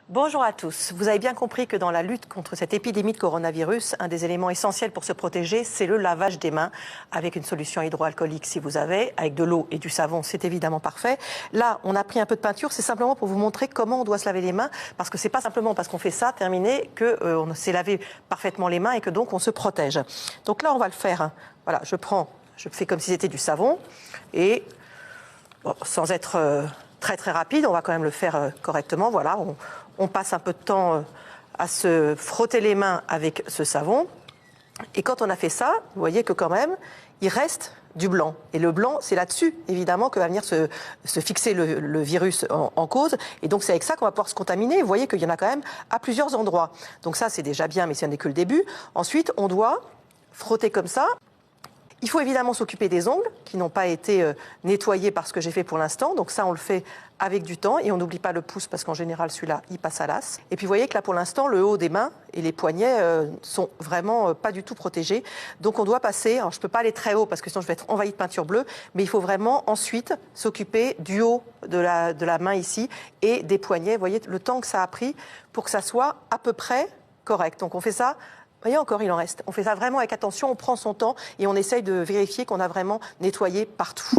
Bonjour à tous. Vous avez bien compris que dans la lutte contre cette épidémie de coronavirus, un des éléments essentiels pour se protéger, c'est le lavage des mains avec une solution hydroalcoolique si vous avez, avec de l'eau et du savon, c'est évidemment parfait. Là, on a pris un peu de peinture, c'est simplement pour vous montrer comment on doit se laver les mains, parce que c'est pas simplement parce qu'on fait ça, terminé, qu'on s'est lavé parfaitement les mains et que donc on se protège. Donc là, on va le faire. Voilà, je fais comme si c'était du savon et bon, sans être très rapide, on va quand même le faire correctement. Voilà, on passe un peu de temps à se frotter les mains avec ce savon. Et quand on a fait ça, vous voyez que quand même, il reste du blanc. Et le blanc, c'est là-dessus, évidemment, que va venir se fixer le virus en cause. Et donc, c'est avec ça qu'on va pouvoir se contaminer. Vous voyez qu'il y en a quand même à plusieurs endroits. Donc ça, c'est déjà bien, mais ce n'est que le début. Ensuite, on doit frotter comme ça. Il faut évidemment s'occuper des ongles qui n'ont pas été nettoyés par ce que j'ai fait pour l'instant. Donc ça, on le fait avec du temps et on n'oublie pas le pouce parce qu'en général, celui-là, il passe à l'as. Et puis vous voyez que là, pour l'instant, le haut des mains et les poignets sont vraiment pas du tout protégés. Donc on doit passer, alors je ne peux pas aller très haut parce que sinon je vais être envahi de peinture bleue, mais il faut vraiment ensuite s'occuper du haut de la main ici et des poignets. Vous voyez le temps que ça a pris pour que ça soit à peu près correct. Donc on fait ça. Vous voyez encore, il en reste. On fait ça vraiment avec attention, on prend son temps et on essaye de vérifier qu'on a vraiment nettoyé partout.